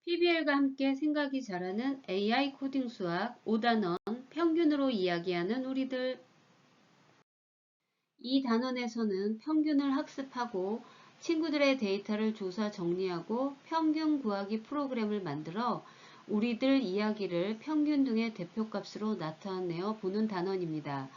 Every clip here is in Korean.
PBL과 함께 생각이 자라는 AI 코딩 수학 5단원 평균으로 이야기하는 우리들. 이 단원에서는 평균을 학습하고 친구들의 데이터를 조사 정리하고 평균 구하기 프로그램을 만들어 우리들 이야기를 평균 등의 대표값으로 나타내어 보는 단원입니다.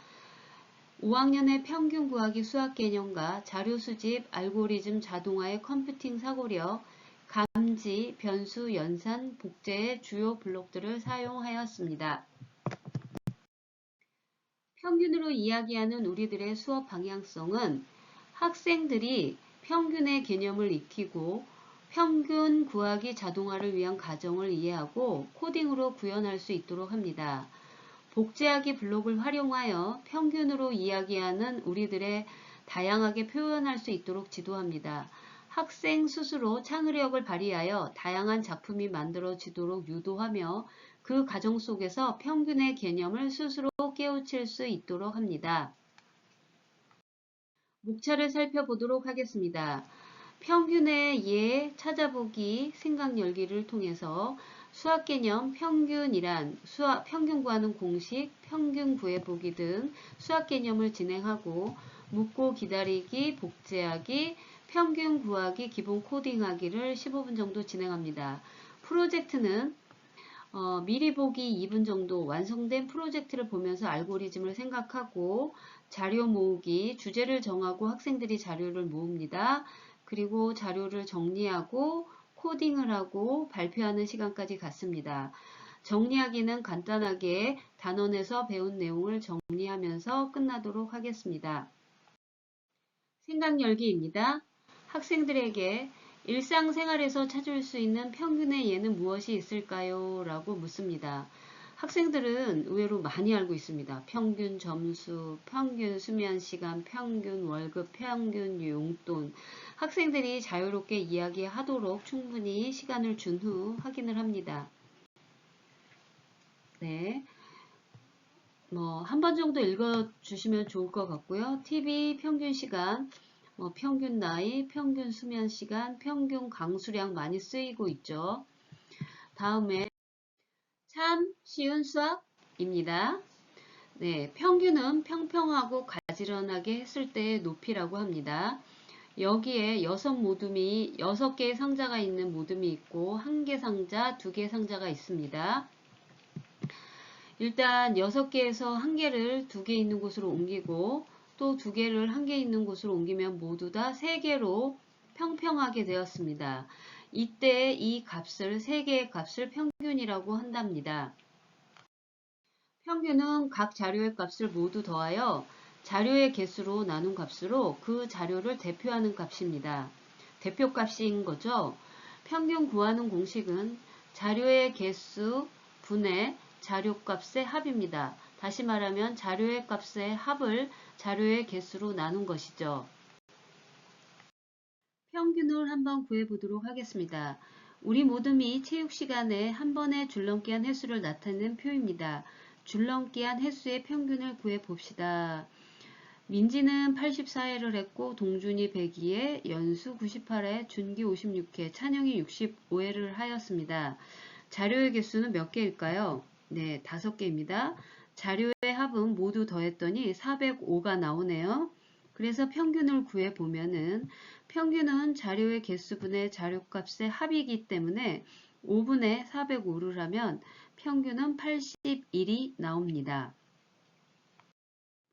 5학년의 평균 구하기 수학 개념과 자료 수집, 알고리즘 자동화의 컴퓨팅 사고력, 감지, 변수, 연산, 복제의 주요 블록들을 사용하였습니다. 평균으로 이야기하는 우리들의 수업 방향성은 학생들이 평균의 개념을 익히고 평균 구하기 자동화를 위한 과정을 이해하고 코딩으로 구현할 수 있도록 합니다. 복제하기 블록을 활용하여 평균으로 이야기하는 우리들의 다양하게 표현할 수 있도록 지도합니다. 학생 스스로 창의력을 발휘하여 다양한 작품이 만들어지도록 유도하며 그 과정 속에서 평균의 개념을 스스로 깨우칠 수 있도록 합니다. 목차를 살펴보도록 하겠습니다. 평균의 예 찾아보기 생각 열기를 통해서 수학 개념 평균이란 평균 구하는 공식, 평균 구해보기 등 수학 개념을 진행하고 묻고 기다리기, 복제하기, 평균 구하기, 기본 코딩하기를 15분 정도 진행합니다. 프로젝트는 미리 보기 2분 정도 완성된 프로젝트를 보면서 알고리즘을 생각하고 자료 모으기, 주제를 정하고 학생들이 자료를 모읍니다. 그리고 자료를 정리하고 코딩을 하고 발표하는 시간까지 갖습니다. 정리하기는 간단하게 단원에서 배운 내용을 정리하면서 끝나도록 하겠습니다. 생각 열기입니다. 학생들에게 일상생활에서 찾을 수 있는 평균의 예는 무엇이 있을까요? 라고 묻습니다. 학생들은 의외로 많이 알고 있습니다. 평균 점수, 평균 수면 시간, 평균 월급, 평균 용돈. 학생들이 자유롭게 이야기하도록 충분히 시간을 준 후 확인을 합니다. 네. 한 번 정도 읽어주시면 좋을 것 같고요. TV 평균 시간, 평균 나이, 평균 수면 시간, 평균 강수량 많이 쓰이고 있죠. 다음에 참 쉬운 수학입니다. 네, 평균은 평평하고 가지런하게 했을 때의 높이라고 합니다. 여기에 6개의 상자가 있는 모둠이 있고 1개 상자, 2개 상자가 있습니다. 일단 6개에서 1개를 2개 있는 곳으로 옮기고 또 2개를 1개 있는 곳으로 옮기면 모두 다 3개로 평평하게 되었습니다. 이때 이 값을 3개의 값을 평균이라고 한답니다. 평균은 각 자료의 값을 모두 더하여 자료의 개수로 나눈 값으로 그 자료를 대표하는 값입니다. 대표값인 거죠. 평균 구하는 공식은 자료의 개수 분의 자료값의 합입니다. 다시 말하면 자료의 값의 합을 자료의 개수로 나눈 것이죠. 평균을 한번 구해보도록 하겠습니다. 우리 모둠이 체육 시간에 한 번에 줄넘기한 횟수를 나타내는 표입니다. 줄넘기한 횟수의 평균을 구해봅시다. 민지는 84회를 했고 동준이 102회, 연수 98회, 준기 56회, 찬영이 65회를 하였습니다. 자료의 개수는 몇 개일까요? 네, 5개입니다. 자료의 합은 모두 더했더니 405가 나오네요. 그래서 평균을 구해보면은 평균은 자료의 개수분의 자료값의 합이기 때문에 5분의 405를 하면 평균은 81이 나옵니다.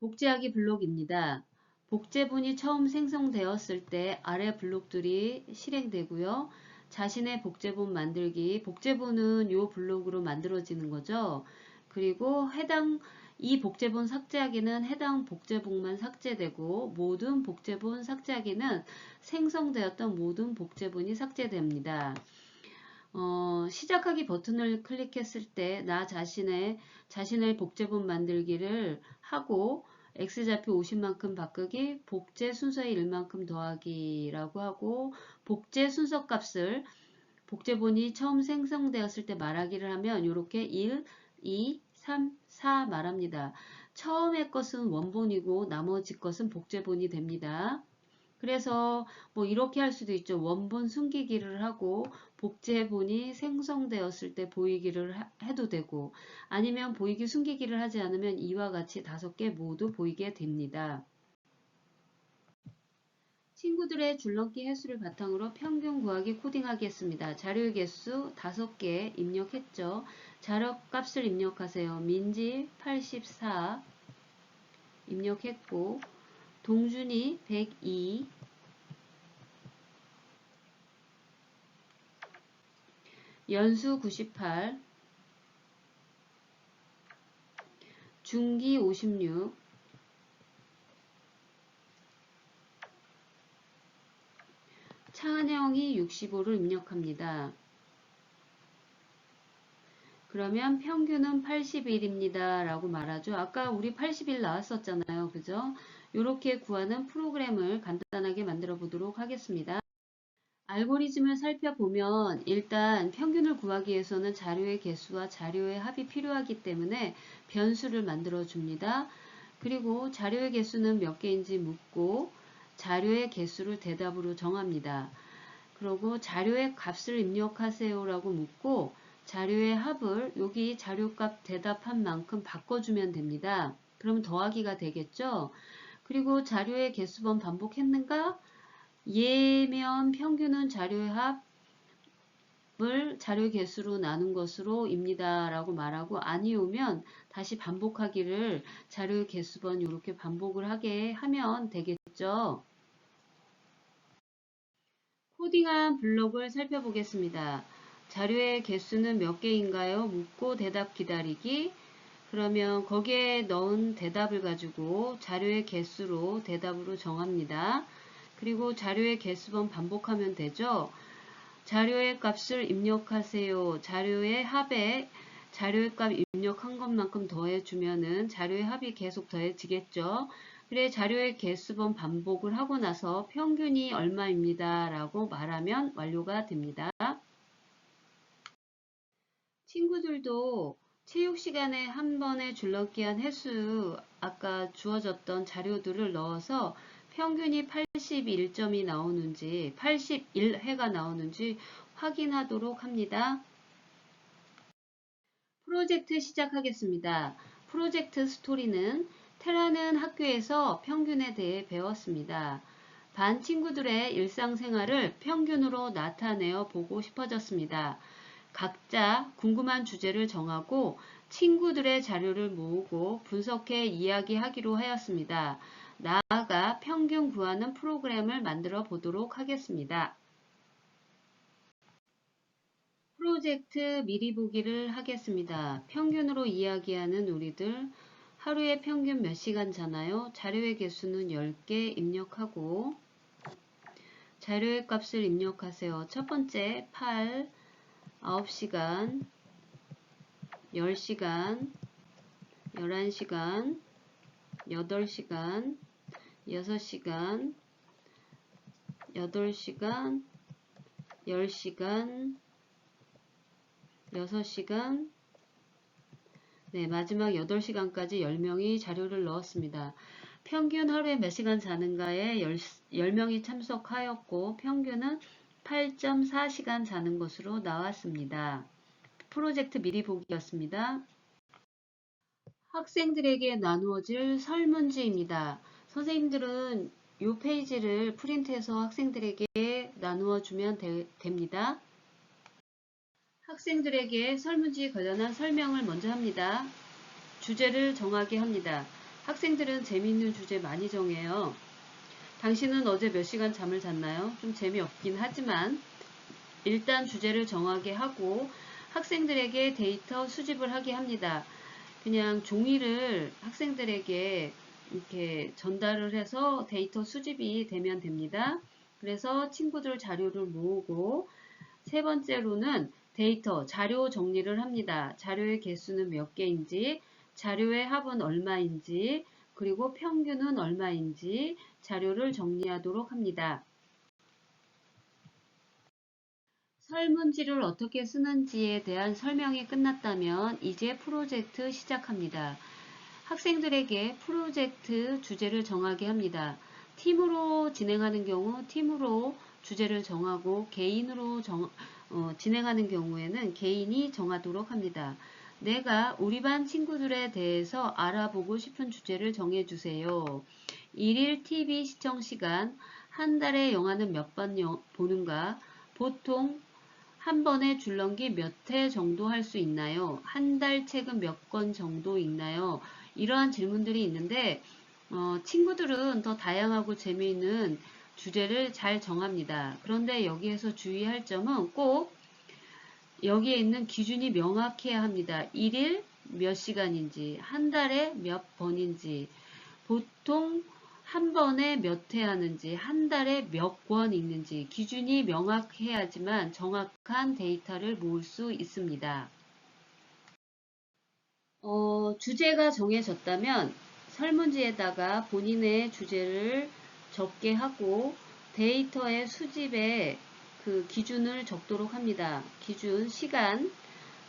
복제하기 블록입니다. 복제본이 처음 생성되었을 때 아래 블록들이 실행되고요. 자신의 복제본 만들기, 복제본은 이 블록으로 만들어지는 거죠. 그리고 이 복제본 삭제하기는 해당 복제본만 삭제되고 모든 복제본 삭제하기는 생성되었던 모든 복제본이 삭제됩니다. 시작하기 버튼을 클릭했을 때 나 자신의 복제본 만들기를 하고 X좌표 50만큼 바꾸기, 복제 순서의 1만큼 더하기라고 하고 복제 순서 값을 복제본이 처음 생성되었을 때 말하기를 하면 이렇게 1, 2, 3, 4 말합니다. 처음의 것은 원본이고 나머지 것은 복제본이 됩니다. 그래서 뭐 이렇게 할 수도 있죠. 원본 숨기기를 하고 복제본이 생성되었을 때 보이기를 해도 되고, 아니면 보이기 숨기기를 하지 않으면 이와 같이 5개 모두 보이게 됩니다. 친구들의 줄넘기 횟수를 바탕으로 평균 구하기 코딩하기 했습니다. 자료의 개수 5개 입력했죠. 자료 값을 입력하세요. 민지 84 입력했고, 동준이 102, 연수 98, 중기 56, 찬영이 65를 입력합니다. 그러면 평균은 81입니다. 라고 말하죠. 아까 우리 81 나왔었잖아요. 그죠? 이렇게 구하는 프로그램을 간단하게 만들어 보도록 하겠습니다. 알고리즘을 살펴보면 일단 평균을 구하기 위해서는 자료의 개수와 자료의 합이 필요하기 때문에 변수를 만들어 줍니다. 그리고 자료의 개수는 몇 개인지 묻고 자료의 개수를 대답으로 정합니다. 그리고 자료의 값을 입력하세요 라고 묻고 자료의 합을 여기 자료값 대답한 만큼 바꿔주면 됩니다. 그러면 더하기가 되겠죠. 그리고 자료의 개수번 반복했는가? 예면 평균은 자료의 합을 자료의 개수로 나눈 것으로 입니다 라고 말하고, 아니오면 다시 반복하기를 자료의 개수번 이렇게 반복을 하게 하면 되겠죠. 코딩한 블록을 살펴보겠습니다. 자료의 개수는 몇 개인가요? 묻고 대답 기다리기. 그러면 거기에 넣은 대답을 가지고 자료의 개수로 대답으로 정합니다. 그리고 자료의 개수번 반복하면 되죠. 자료의 값을 입력하세요. 자료의 합에 자료의 값 입력한 것만큼 더해주면은 자료의 합이 계속 더해지겠죠. 그래 자료의 개수번 반복을 하고 나서 평균이 얼마입니다. 라고 말하면 완료가 됩니다. 친구들도 체육 시간에 한 번에 줄넘기한 횟수 아까 주어졌던 자료들을 넣어서 평균이 81점이 나오는지 81회가 나오는지 확인하도록 합니다. 프로젝트 시작하겠습니다. 프로젝트 스토리는 테라는 학교에서 평균에 대해 배웠습니다. 반 친구들의 일상생활을 평균으로 나타내어 보고 싶어졌습니다. 각자 궁금한 주제를 정하고 친구들의 자료를 모으고 분석해 이야기하기로 하였습니다. 나아가 평균 구하는 프로그램을 만들어 보도록 하겠습니다. 프로젝트 미리 보기를 하겠습니다. 평균으로 이야기하는 우리들, 하루에 평균 몇 시간 자나요? 자료의 개수는 10개 입력하고 자료의 값을 입력하세요. 첫 번째 8, 9시간, 10시간, 11시간, 8시간, 6시간, 8시간, 10시간, 6시간, 네, 마지막 8시간까지 10명이 자료를 넣었습니다. 평균 하루에 몇 시간 자는가에 10명이 참석하였고 평균은 8.4시간 자는 것으로 나왔습니다. 프로젝트 미리 보기였습니다. 학생들에게 나누어질 설문지입니다. 선생님들은 이 페이지를 프린트해서 학생들에게 나누어 주면 됩니다. 학생들에게 설문지에 관련한 설명을 먼저 합니다. 주제를 정하게 합니다. 학생들은 재미있는 주제 많이 정해요. 당신은 어제 몇 시간 잠을 잤나요? 좀 재미없긴 하지만 일단 주제를 정하게 하고 학생들에게 데이터 수집을 하게 합니다. 그냥 종이를 학생들에게 이렇게 전달을 해서 데이터 수집이 되면 됩니다. 그래서 친구들 자료를 모으고 세 번째로는 데이터, 자료 정리를 합니다. 자료의 개수는 몇 개인지, 자료의 합은 얼마인지, 그리고 평균은 얼마인지 자료를 정리하도록 합니다. 설문지를 어떻게 쓰는지에 대한 설명이 끝났다면 이제 프로젝트 시작합니다. 학생들에게 프로젝트 주제를 정하게 합니다. 팀으로 진행하는 경우 팀으로 주제를 정하고 개인으로 진행하는 경우에는 개인이 정하도록 합니다. 내가 우리 반 친구들에 대해서 알아보고 싶은 주제를 정해주세요. 1일 TV 시청 시간, 한 달에 영화는 몇 번 보는가, 보통 한 번에 줄넘기 몇 회 정도 할 수 있나요? 한 달 책은 몇 권 정도 읽나요? 이러한 질문들이 있는데 친구들은 더 다양하고 재미있는 주제를 잘 정합니다. 그런데 여기에서 주의할 점은 꼭 여기에 있는 기준이 명확해야 합니다. 1일 몇 시간인지, 한 달에 몇 번인지, 보통 한 번에 몇 회 하는지, 한 달에 몇 권 읽는지 기준이 명확해야지만 정확한 데이터를 모을 수 있습니다. 주제가 정해졌다면 설문지에다가 본인의 주제를 적게 하고 데이터의 수집에 그 기준을 적도록 합니다. 기준, 시간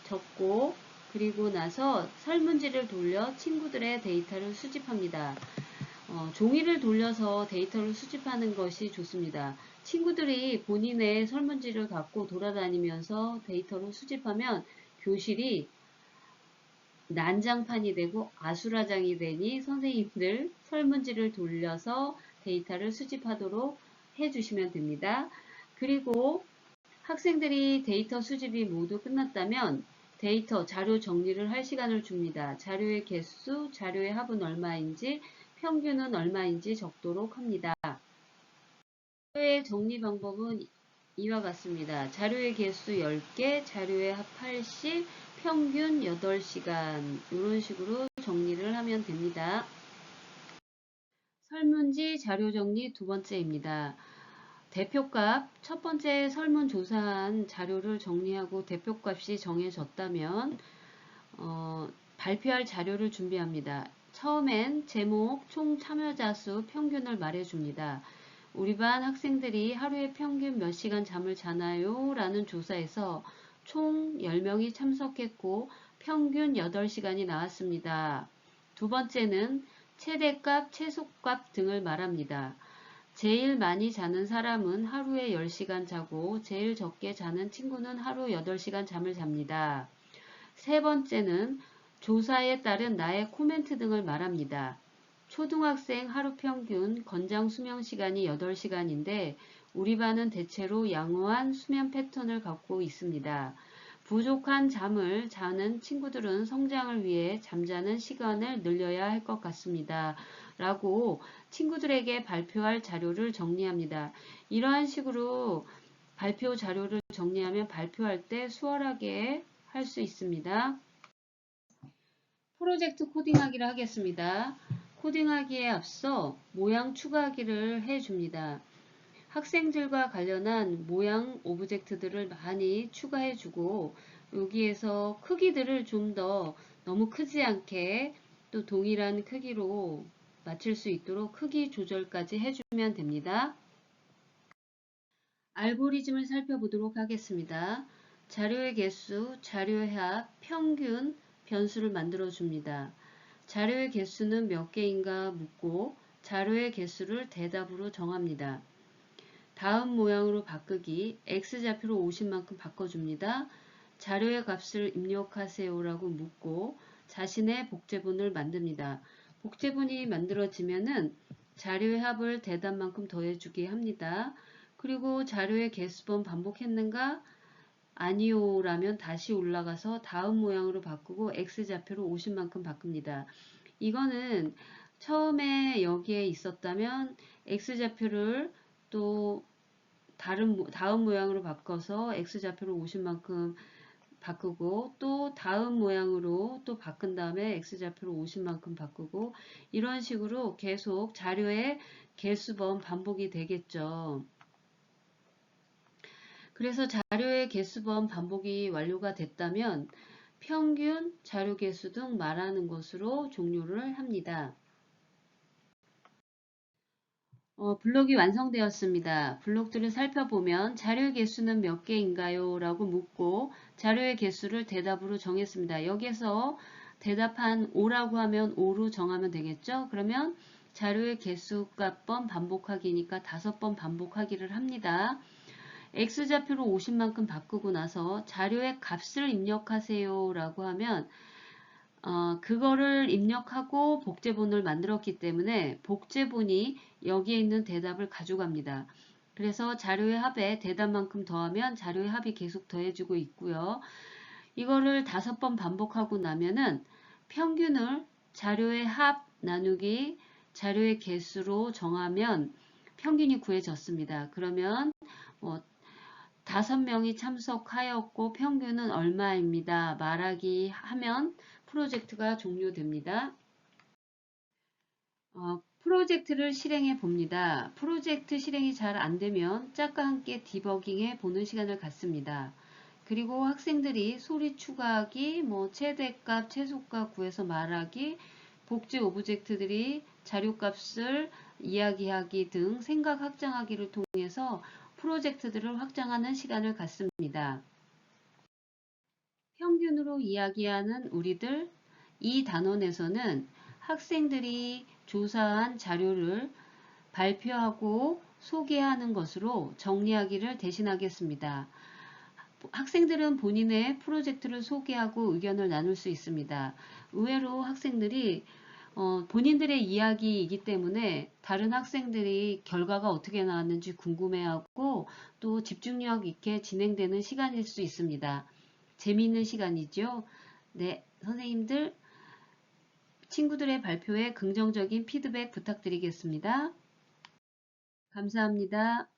적고 그리고 나서 설문지를 돌려 친구들의 데이터를 수집합니다. 종이를 돌려서 데이터를 수집하는 것이 좋습니다. 친구들이 본인의 설문지를 갖고 돌아다니면서 데이터를 수집하면 교실이 난장판이 되고 아수라장이 되니 선생님들 설문지를 돌려서 데이터를 수집하도록 해주시면 됩니다. 그리고 학생들이 데이터 수집이 모두 끝났다면 데이터, 자료 정리를 할 시간을 줍니다. 자료의 개수, 자료의 합은 얼마인지, 평균은 얼마인지 적도록 합니다. 자료의 정리 방법은 이와 같습니다. 자료의 개수 10개, 자료의 합 80, 평균 8시간 이런 식으로 정리를 하면 됩니다. 설문지 자료 정리 두 번째입니다. 대표값, 첫 번째 설문조사한 자료를 정리하고 대표값이 정해졌다면 발표할 자료를 준비합니다. 처음엔 제목, 총 참여자 수, 평균을 말해줍니다. 우리 반 학생들이 하루에 평균 몇 시간 잠을 자나요? 라는 조사에서 총 10명이 참석했고 평균 8시간이 나왔습니다. 두 번째는 최대값, 최소값 등을 말합니다. 제일 많이 자는 사람은 하루에 10시간 자고 제일 적게 자는 친구는 하루 8시간 잠을 잡니다. 세 번째는 조사에 따른 나의 코멘트 등을 말합니다. 초등학생 하루 평균 건장 수면 시간이 8시간인데 우리 반은 대체로 양호한 수면 패턴을 갖고 있습니다. 부족한 잠을 자는 친구들은 성장을 위해 잠자는 시간을 늘려야 할 것 같습니다. 라고 친구들에게 발표할 자료를 정리합니다. 이러한 식으로 발표 자료를 정리하면 발표할 때 수월하게 할 수 있습니다. 프로젝트 코딩하기를 하겠습니다. 코딩하기에 앞서 모양 추가하기를 해줍니다. 학생들과 관련한 모양 오브젝트들을 많이 추가해주고 여기에서 크기들을 좀 더 너무 크지 않게 또 동일한 크기로 맞출 수 있도록 크기 조절까지 해주면 됩니다. 알고리즘을 살펴보도록 하겠습니다. 자료의 개수, 자료의 합, 평균, 변수를 만들어 줍니다. 자료의 개수는 몇 개인가 묻고 자료의 개수를 대답으로 정합니다. 다음 모양으로 바꾸기, X좌표로 50만큼 바꿔줍니다. 자료의 값을 입력하세요 라고 묻고 자신의 복제본을 만듭니다. 복제본이 만들어지면은 자료의 합을 대답만큼 더해주게 합니다. 그리고 자료의 개수번 반복했는가? 아니요 라면 다시 올라가서 다음 모양으로 바꾸고 X좌표로 50만큼 바꿉니다. 이거는 처음에 여기에 있었다면 X좌표를 또 다음 모양으로 바꿔서 X좌표로 50만큼 바꾸고 또 다음 모양으로 또 바꾼 다음에 X좌표로 50만큼 바꾸고 이런 식으로 계속 자료의 개수번 반복이 되겠죠. 그래서 자료의 개수번 반복이 완료가 됐다면 평균, 자료 개수 등 말하는 것으로 종료를 합니다. 블록이 완성되었습니다. 블록들을 살펴보면 자료 개수는 몇 개인가요? 라고 묻고 자료의 개수를 대답으로 정했습니다. 여기에서 대답한 5라고 하면 5로 정하면 되겠죠? 그러면 자료의 개수가 번 반복하기니까 5번 반복하기를 합니다. X좌표로 50만큼 바꾸고 나서 자료의 값을 입력하세요 라고 하면 그거를 입력하고 복제본을 만들었기 때문에 복제본이 여기에 있는 대답을 가져갑니다. 그래서 자료의 합에 대답만큼 더하면 자료의 합이 계속 더해지고 있고요. 이거를 5번 반복하고 나면은 평균을 자료의 합 나누기 자료의 개수로 정하면 평균이 구해졌습니다. 그러면 5명이 참석하였고 평균은 얼마입니다. 말하기 하면 프로젝트가 종료됩니다. 프로젝트를 실행해 봅니다. 프로젝트 실행이 잘 안되면 짝과 함께 디버깅해 보는 시간을 갖습니다. 그리고 학생들이 소리 추가하기, 최대값, 최소값 구해서 말하기, 복제 오브젝트들이 자료값을 이야기하기 등 생각 확장하기를 통해서 프로젝트들을 확장하는 시간을 갖습니다. 평균으로 이야기하는 우리들, 이 단원에서는 학생들이 조사한 자료를 발표하고 소개하는 것으로 정리하기를 대신하겠습니다. 학생들은 본인의 프로젝트를 소개하고 의견을 나눌 수 있습니다. 의외로 학생들이 본인들의 이야기이기 때문에 다른 학생들이 결과가 어떻게 나왔는지 궁금해하고 또 집중력 있게 진행되는 시간일 수 있습니다. 재미있는 시간이죠. 네, 선생님들 친구들의 발표에 긍정적인 피드백 부탁드리겠습니다. 감사합니다.